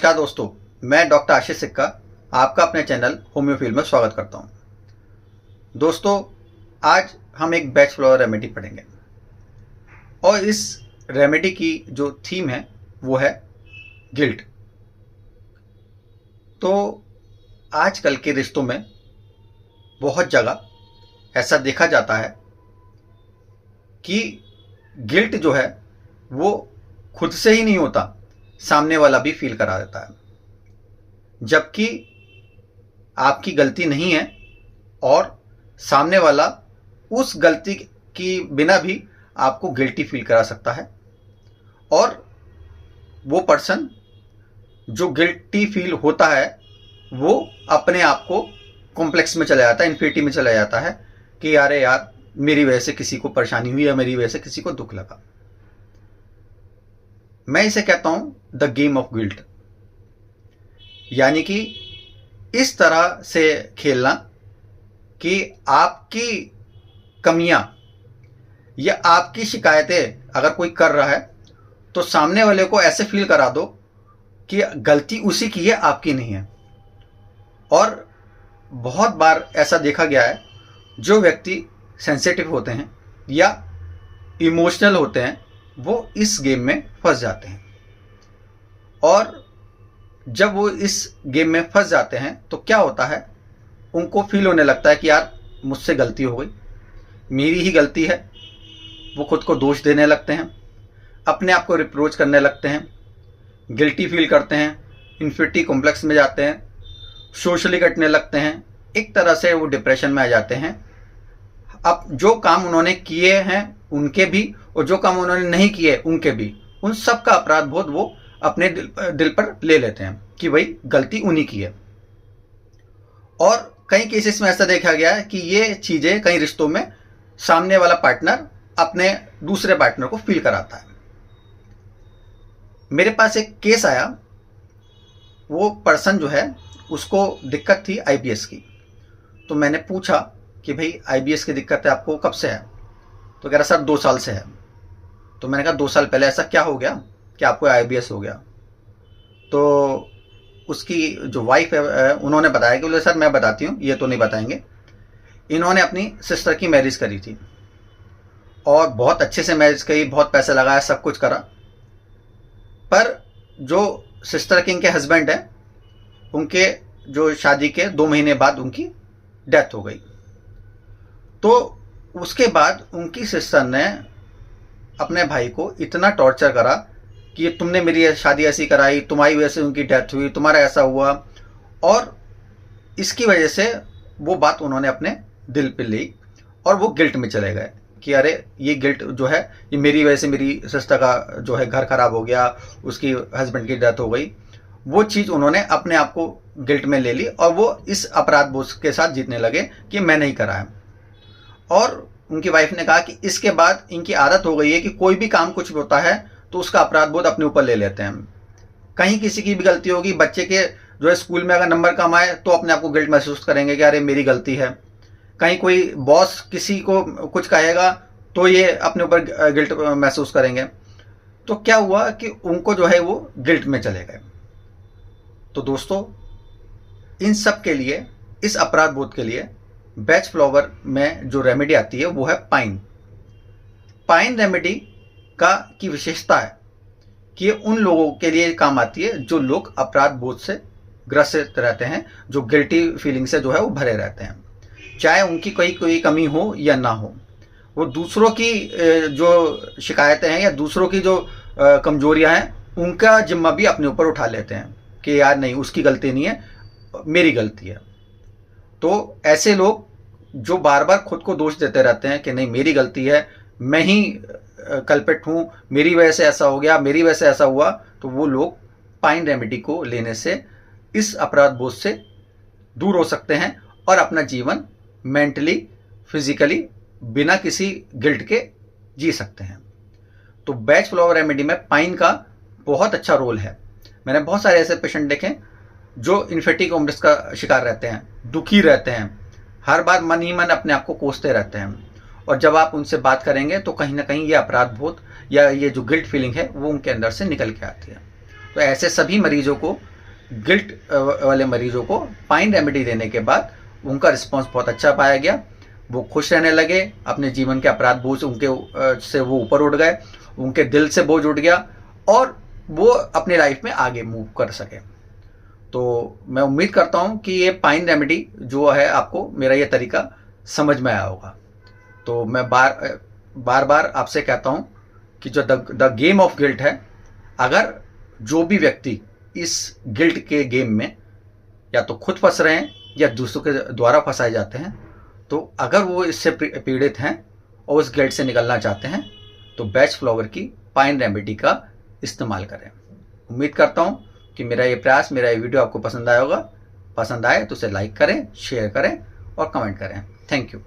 नमस्कार दोस्तों, मैं डॉक्टर आशीष सिक्का आपका अपने चैनल होम्योफील में स्वागत करता हूं। दोस्तों, आज हम एक बैच फ्लावर रेमेडी पढ़ेंगे और इस रेमेडी की जो थीम है वो है गिल्ट। तो आजकल के रिश्तों में बहुत जगह ऐसा देखा जाता है कि गिल्ट जो है वो खुद से ही नहीं होता, सामने वाला भी फील करा देता है, जबकि आपकी गलती नहीं है और सामने वाला उस गलती की बिना भी आपको गिल्टी फील करा सकता है। और वो पर्सन जो गिल्टी फील होता है वो अपने आप को कॉम्प्लेक्स में चला जाता है, इन्फिनिटी में चला जाता है कि अरे यार, मेरी वजह से किसी को परेशानी हुई या मेरी वजह से किसी को दुख लगा। मैं इसे कहता हूं द गेम ऑफ गिल्ट, यानी कि इस तरह से खेलना कि आपकी कमियां या आपकी शिकायतें अगर कोई कर रहा है तो सामने वाले को ऐसे फील करा दो कि गलती उसी की है, आपकी नहीं है। और बहुत बार ऐसा देखा गया है, जो व्यक्ति सेंसिटिव होते हैं या इमोशनल होते हैं वो इस गेम में फंस जाते हैं। और जब वो इस गेम में फंस जाते हैं तो क्या होता है, उनको फील होने लगता है कि यार मुझसे गलती हो गई, मेरी ही गलती है। वो खुद को दोष देने लगते हैं, अपने आप को रिप्रोच करने लगते हैं, गिल्टी फील करते हैं, इन्फिनिटी कॉम्प्लेक्स में जाते हैं, सोशली कटने लगते हैं। एक तरह से वो डिप्रेशन में आ जाते हैं। अब जो काम उन्होंने किए हैं उनके भी और जो काम उन्होंने नहीं किए उनके भी, उन सब का अपराध बोध वो अपने दिल पर ले लेते हैं कि भाई गलती उन्हीं की है। और कई केसेस में ऐसा देखा गया है कि ये चीजें कई रिश्तों में सामने वाला पार्टनर अपने दूसरे पार्टनर को फील कराता है। मेरे पास एक केस आया, वो पर्सन जो है उसको दिक्कत थी आईबीएस की। तो मैंने पूछा कि भाई आईबीएस की दिक्कत है आपको कब से है? तो कह रहा सर 2 साल से है। तो मैंने कहा 2 साल पहले ऐसा क्या हो गया कि आपको आईबीएस हो गया? तो उसकी जो वाइफ है उन्होंने बताया कि बोले सर मैं बताती हूँ, ये तो नहीं बताएंगे। इन्होंने अपनी सिस्टर की मैरिज करी थी और बहुत अच्छे से मैरिज करी, बहुत पैसा लगाया, सब कुछ करा। पर जो सिस्टर के इनके हस्बैंड हैं, उनके जो शादी के 2 महीने बाद उनकी डेथ हो गई। तो उसके बाद उनकी सिस्टर ने अपने भाई को इतना टॉर्चर करा कि तुमने मेरी शादी ऐसी कराई, तुम्हारी वजह से उनकी डेथ हुई, तुम्हारा ऐसा हुआ। और इसकी वजह से वो बात उन्होंने अपने दिल पे ली और वो गिल्ट में चले गए कि अरे ये गिल्ट जो है ये मेरी वजह से मेरी सिस्टर का जो है घर खराब हो गया, उसकी हस्बैंड की डेथ हो गई। वो चीज़ उन्होंने अपने आप को गिल्ट में ले ली और वो इस अपराध बोध के साथ जीतने लगे कि मैं नहीं करा है। और उनकी वाइफ ने कहा कि इसके बाद इनकी आदत हो गई है कि कोई भी काम कुछ होता है तो उसका अपराध बोध अपने ऊपर ले लेते हैं। कहीं किसी की भी गलती होगी, बच्चे के जो है स्कूल में अगर नंबर कम आए तो अपने आप को गिल्ट महसूस करेंगे कि अरे मेरी गलती है। कहीं कोई बॉस किसी को कुछ कहेगा तो ये अपने ऊपर गिल्ट महसूस करेंगे। तो क्या हुआ कि उनको जो है वो गिल्ट में चले गए। तो दोस्तों, इन सब के लिए, इस अपराध बोध के लिए बैच फ्लावर में जो रेमेडी आती है वो है पाइन। पाइन रेमेडी की विशेषता है कि ये उन लोगों के लिए काम आती है जो लोग अपराध बोध से ग्रसित रहते हैं, जो गिल्टी फीलिंग से जो है वो भरे रहते हैं। चाहे उनकी कोई कमी हो या ना हो, वो दूसरों की जो शिकायतें हैं या दूसरों की जो कमजोरियां हैं उनका जिम्मा भी अपने ऊपर उठा लेते हैं कि यार नहीं, उसकी गलती नहीं है, मेरी गलती है। तो ऐसे लोग जो बार बार खुद को दोष देते रहते हैं कि नहीं मेरी गलती है, मैं ही कल्पित हूँ, मेरी वजह से ऐसा हो गया, मेरी वजह से ऐसा हुआ, तो वो लोग पाइन रेमेडी को लेने से इस अपराध बोध से दूर हो सकते हैं और अपना जीवन मेंटली, फिजिकली बिना किसी गिल्ट के जी सकते हैं। तो बैच फ्लावर रेमेडी में पाइन का बहुत अच्छा रोल है। मैंने बहुत सारे ऐसे पेशेंट देखे जो इन्फिनिटी कॉम्प्लेक्स का शिकार रहते हैं, दुखी रहते हैं, हर बार मन ही मन अपने आप को कोसते रहते हैं। और जब आप उनसे बात करेंगे तो कहीं ना कहीं ये अपराध बोध या ये जो गिल्ट फीलिंग है वो उनके अंदर से निकल के आती है। तो ऐसे सभी मरीजों को गिल्ट वाले मरीजों को पाइन रेमेडी देने के बाद उनका रिस्पांस बहुत अच्छा पाया गया। वो खुश रहने लगे, अपने जीवन के अपराध बोझ उनके से वो ऊपर उठ गए, उनके दिल से बोझ उठ गया और वो अपनी लाइफ में आगे मूव कर सके। तो मैं उम्मीद करता हूँ कि ये पाइन रेमेडी जो है आपको मेरा ये तरीका समझ में आया होगा। तो मैं बार बार आपसे कहता हूँ कि जो द गेम ऑफ गिल्ट है, अगर जो भी व्यक्ति इस गिल्ट के गेम में या तो खुद फंस रहे हैं या दूसरों के द्वारा फंसाए जाते हैं, तो अगर वो इससे पीड़ित हैं और उस गिल्ट से निकलना चाहते हैं तो बैच फ्लावर की पाइन रेमेडी का इस्तेमाल करें। उम्मीद करता हूँ कि मेरा ये प्रयास, मेरा ये वीडियो आपको पसंद आया होगा। पसंद आए तो उसे लाइक करें, शेयर करें और कमेंट करें। Thank you.